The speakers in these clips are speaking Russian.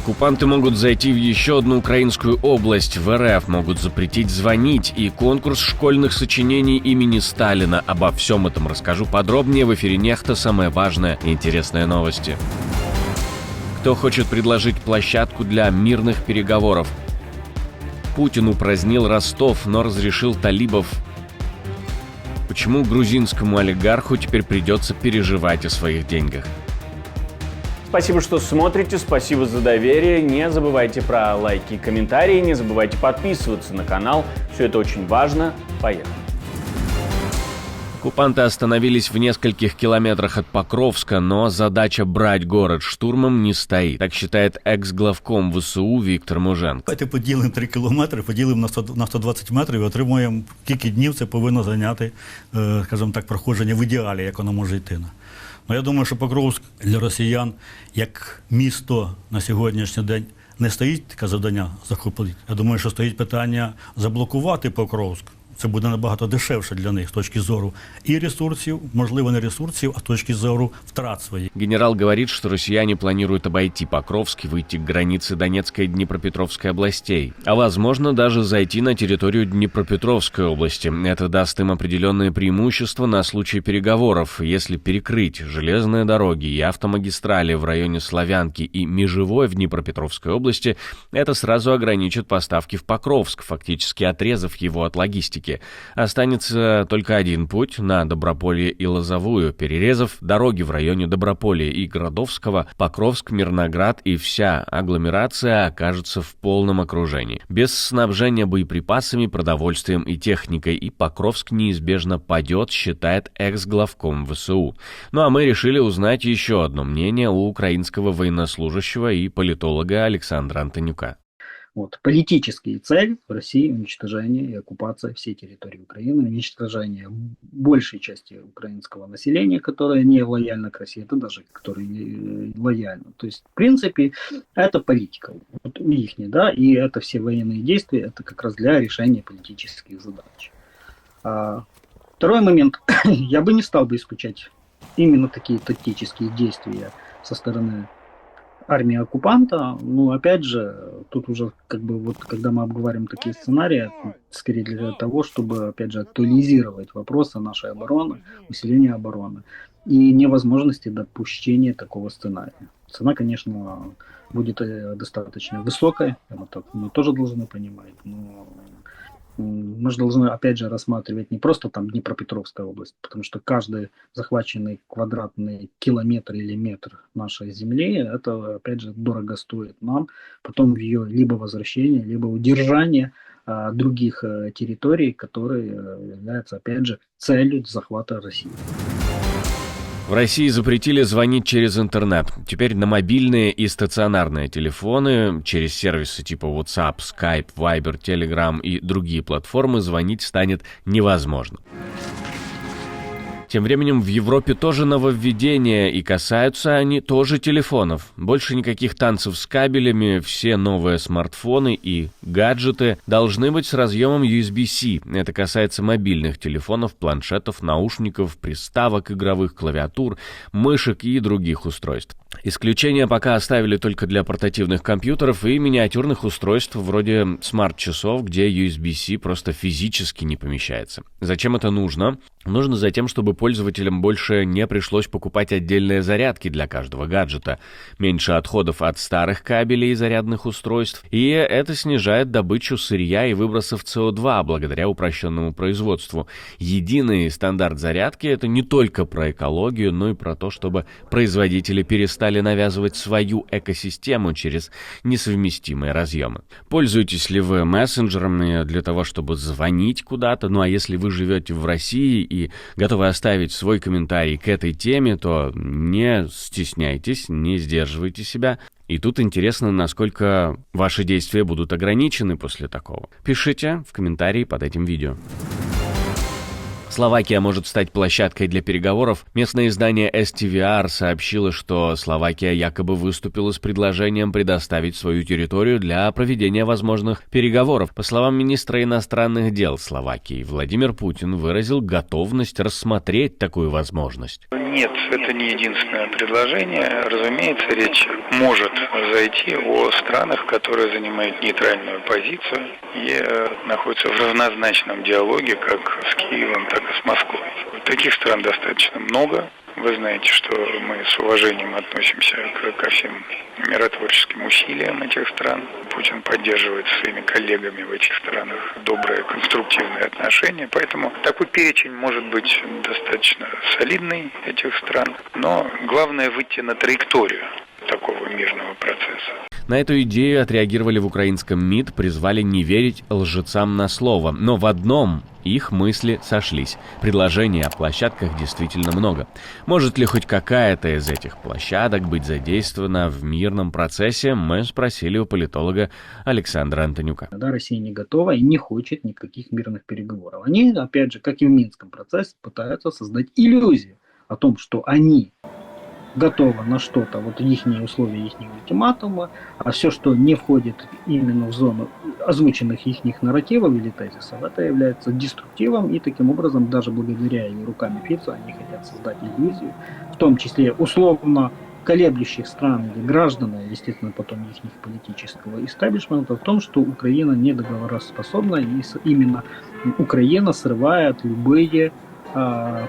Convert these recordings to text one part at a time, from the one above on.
Оккупанты могут зайти в еще одну украинскую область. В РФ могут запретить звонить. И конкурс школьных сочинений имени Сталина. Обо всем этом расскажу подробнее в эфире Нехта. Самые важные и интересные новости. Кто хочет предложить площадку для мирных переговоров? Путин упразднил Ростов, но разрешил талибов. Почему грузинскому олигарху теперь придется переживать о своих деньгах? Спасибо, что смотрите, спасибо за доверие. Не забывайте про лайки и комментарии, не забывайте подписываться на канал. Все это очень важно. Поехали. Оккупанты остановились в нескольких километрах от Покровска, но задача брать город штурмом не стоит. Так считает екс-главком ВСУ Віктор Муженко. Давайте поділимо 3 кілометри, поділимо на 120 метрів і отримуємо, кілька днів це повинно зайняти, скажімо так, проходження в ідеалі, як воно може йти. Ну, я думаю, що Покровськ для росіян, як місто на сьогоднішній день, не стоїть таке завдання захопити. Я думаю, що стоїть питання заблокувати Покровськ. Це буде набагато дешевше для них з точки зору и ресурсов, можливо, не ресурсов, а с точки зору втрат своих. Генерал говорит, что россияне планируют обойти Покровск и выйти к границе Донецкой и Днепропетровской областей. А возможно, даже зайти на территорию Днепропетровской области. Это даст им определенные преимущества на случай переговоров. Если перекрыть железные дороги и автомагистрали в районе Славянки и Межевой в Днепропетровской области, это сразу ограничит поставки в Покровск, фактически отрезав его от логистики. Останется только один путь на Доброполье и Лозовую, перерезав дороги в районе Доброполья и Градовского, Покровск, Мирноград и вся агломерация окажется в полном окружении. Без снабжения боеприпасами, продовольствием и техникой, и Покровск неизбежно падет, считает экс-главком ВСУ. Ну а мы решили узнать еще одно мнение у украинского военнослужащего и политолога Александра Антонюка. Политические цели в России — уничтожение и оккупация всей территории Украины, уничтожение большей части украинского населения, которое не лояльно к России, это даже которые лояльно. То есть, в принципе, это политика их, да, и это все военные действия, это как раз для решения политических задач. Второй момент, я бы не стал бы исключать именно такие тактические действия со стороны армия оккупанта. Ну, опять же, тут уже когда мы обговариваем такие сценарии, скорее для того, чтобы, опять же, актуализировать вопросы нашей обороны, усиления обороны и невозможности допущения такого сценария. Цена, конечно, будет достаточно высокая, это мы тоже должны понимать, но мы же должны, опять же, рассматривать не просто там Днепропетровская область, потому что каждый захваченный квадратный километр или метр нашей земли, это, опять же, дорого стоит нам. Потом ее либо возвращение, либо удержание других территорий, которые являются, опять же, целью захвата России. В России запретили звонить через интернет. Теперь на мобильные и стационарные телефоны через сервисы типа WhatsApp, Skype, Viber, Telegram и другие платформы звонить станет невозможно. Тем временем в Европе тоже нововведения, и касаются они тоже телефонов. Больше никаких танцев с кабелями, все новые смартфоны и гаджеты должны быть с разъемом USB-C. Это касается мобильных телефонов, планшетов, наушников, приставок игровых, клавиатур, мышек и других устройств. Исключения пока оставили только для портативных компьютеров и миниатюрных устройств вроде смарт-часов, где USB-C просто физически не помещается. Зачем это нужно? Нужно за тем, чтобы пользователям больше не пришлось покупать отдельные зарядки для каждого гаджета, меньше отходов от старых кабелей и зарядных устройств, и это снижает добычу сырья и выбросов СО2 благодаря упрощенному производству. Единый стандарт зарядки — это не только про экологию, но и про то, чтобы производители перестали навязывать свою экосистему через несовместимые разъемы. Пользуетесь ли вы мессенджерами для того, чтобы звонить куда-то? Ну а если вы живете в России и готовы оставить свой комментарий к этой теме, то не стесняйтесь, не сдерживайте себя. И тут интересно, насколько ваши действия будут ограничены после такого. Пишите в комментарии под этим видео. Словакия может стать площадкой для переговоров. Местное издание STVR сообщило, что Словакия якобы выступила с предложением предоставить свою территорию для проведения возможных переговоров. По словам министра иностранных дел Словакии, Владимир Путин выразил готовность рассмотреть такую возможность. Нет, это не единственное предложение. Разумеется, речь может зайти о странах, которые занимают нейтральную позицию и находятся в равнозначном диалоге как с Киевом, так и с Москвой. Таких стран достаточно много. Вы знаете, что мы с уважением относимся ко всем миротворческим усилиям этих стран. Путин поддерживает со своими коллегами в этих странах добрые, конструктивные отношения. Поэтому такой перечень может быть достаточно солидный этих стран. Но главное выйти на траекторию такого мирного процесса. На эту идею отреагировали в украинском МИД, призвали не верить лжецам на слово. Но в одном их мысли сошлись. Предложений о площадках действительно много. Может ли хоть какая-то из этих площадок быть задействована в мирном процессе, мы спросили у политолога Александра Антонюка. Когда Россия не готова и не хочет никаких мирных переговоров. Они, опять же, как и в Минском процессе, пытаются создать иллюзию о том, что они готовы на что-то, вот их условия, их ультиматума, а все, что не входит именно в зону озвученных их нарративов или тезисов, это является деструктивом, и таким образом, даже благодаря и руками Фица, они хотят создать иллюзию, в том числе условно колеблющих стран или граждан, естественно, потом их политического истеблишмента, в том, что Украина не договороспособна, и именно Украина срывает любые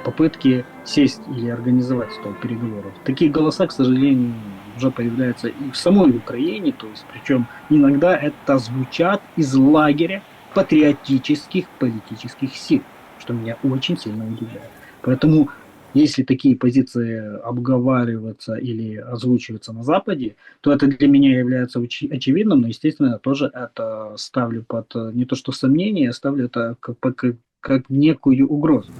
попытки сесть или организовать стол переговоров. Такие голоса, к сожалению, уже появляются и в самой Украине, то есть, причем иногда это звучат из лагеря патриотических политических сил, что меня очень сильно удивляет. Поэтому, если такие позиции обговариваются или озвучиваются на Западе, то это для меня является очевидным, но, естественно, я тоже это ставлю под не то что сомнение, я ставлю это как некую угрозу.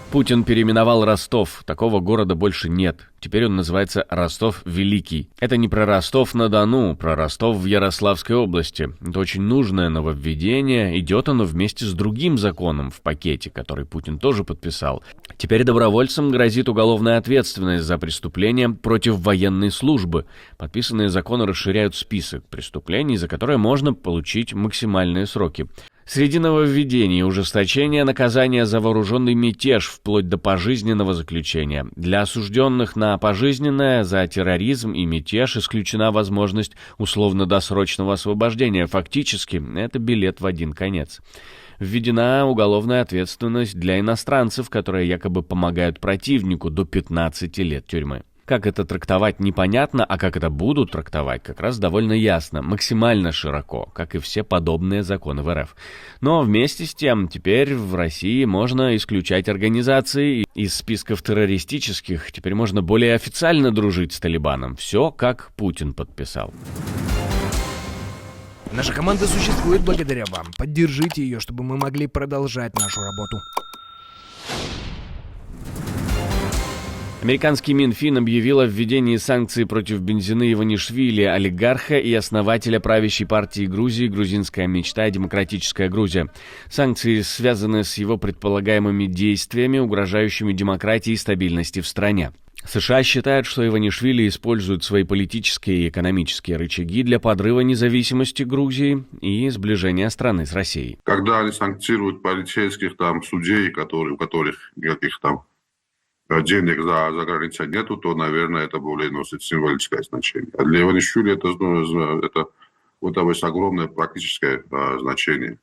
Путин переименовал Ростов. Такого города больше нет. Теперь он называется Ростов-Великий. Это не про Ростов-на-Дону, про Ростов в Ярославской области. Это очень нужное нововведение. Идет оно вместе с другим законом в пакете, который Путин тоже подписал. Теперь добровольцам грозит уголовная ответственность за преступления против военной службы. Подписанные законы расширяют список преступлений, за которые можно получить максимальные сроки. Среди нововведений ужесточение наказания за вооруженный мятеж вплоть до пожизненного заключения. Для осужденных на пожизненное за терроризм и мятеж исключена возможность условно-досрочного освобождения. Фактически, это билет в один конец. Введена уголовная ответственность для иностранцев, которые якобы помогают противнику, до 15 лет тюрьмы. Как это трактовать, непонятно, а как это будут трактовать, как раз довольно ясно, максимально широко, как и все подобные законы в РФ. Но вместе с тем, теперь в России можно исключать организации из списков террористических, теперь можно более официально дружить с Талибаном. Все, как Путин подписал. Наша команда существует благодаря вам. Поддержите ее, чтобы мы могли продолжать нашу работу. Американский Минфин объявил о введении санкций против Бензины Иванишвили, олигарха и основателя правящей партии Грузии «Грузинская мечта» и «Демократическая Грузия». Санкции связаны с его предполагаемыми действиями, угрожающими демократии и стабильности в стране. США считают, что Иванишвили использует свои политические и экономические рычаги для подрыва независимости Грузии и сближения страны с Россией. Когда они санкцируют полицейских судей, у которых никаких денег за границей нету, то, наверное, это более носит символическое значение. А для Иванишвили это огромное практическое значение.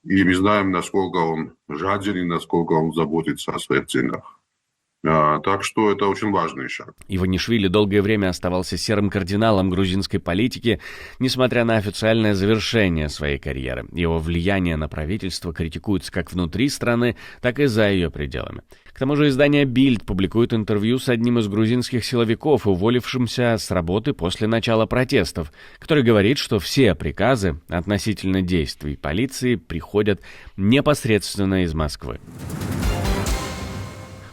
И мы знаем, насколько он жаден и насколько он заботится о своих деньгах. Так что это очень важный шаг. Иванишвили долгое время оставался серым кардиналом грузинской политики, несмотря на официальное завершение своей карьеры. Его влияние на правительство критикуется как внутри страны, так и за ее пределами. К тому же издание «Бильд» публикует интервью с одним из грузинских силовиков, уволившимся с работы после начала протестов, который говорит, что все приказы относительно действий полиции приходят непосредственно из Москвы.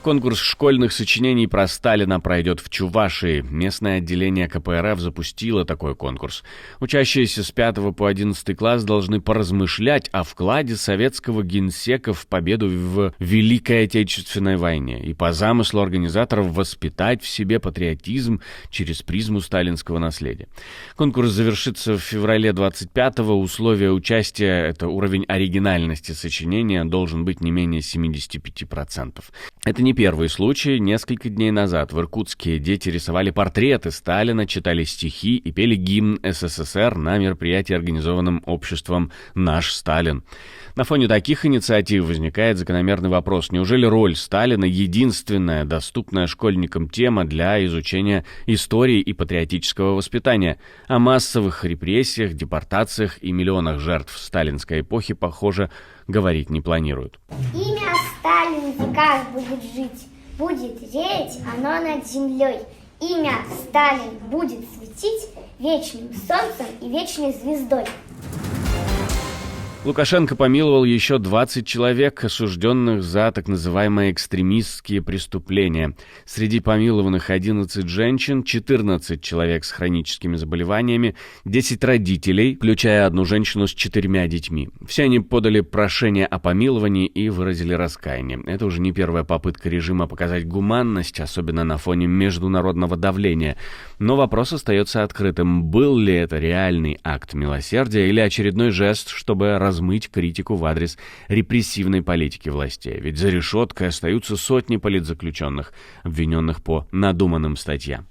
Конкурс школьных сочинений про Сталина пройдет в Чувашии. Местное отделение КПРФ запустило такой конкурс. Учащиеся с 5 по 11 класс должны поразмышлять о вкладе советского генсека в победу в Великой Отечественной войне и по замыслу организаторов воспитать в себе патриотизм через призму сталинского наследия. Конкурс завершится в феврале 25-го. Условия участия — это уровень оригинальности сочинения должен быть не менее 75%. Это не первый случай. Несколько дней назад в Иркутске дети рисовали портреты Сталина, читали стихи и пели гимн СССР на мероприятии, организованном обществом «Наш Сталин». На фоне таких инициатив возникает закономерный вопрос: неужели роль Сталина — единственная доступная школьникам тема для изучения истории и патриотического воспитания? О массовых репрессиях, депортациях и миллионах жертв сталинской эпохи, похоже, говорить не планируют. Имя Сталин в веках будет жить, будет реять оно над землей. Имя Сталин будет светить вечным солнцем и вечной звездой. Лукашенко помиловал еще 20 человек, осужденных за так называемые экстремистские преступления. Среди помилованных 11 женщин, 14 человек с хроническими заболеваниями, 10 родителей, включая одну женщину с 4 детьми. Все они подали прошение о помиловании и выразили раскаяние. Это уже не первая попытка режима показать гуманность, особенно на фоне международного давления. Но вопрос остается открытым: был ли это реальный акт милосердия или очередной жест, чтобы размыть критику в адрес репрессивной политики властей? Ведь за решеткой остаются сотни политзаключенных, обвиненных по надуманным статьям.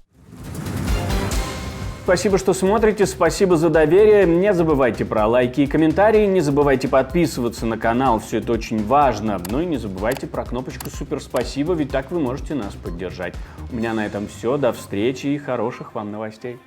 Спасибо, что смотрите, спасибо за доверие. Не забывайте про лайки и комментарии, не забывайте подписываться на канал, все это очень важно. Ну и не забывайте про кнопочку «Супер спасибо», ведь так вы можете нас поддержать. У меня на этом все, до встречи и хороших вам новостей.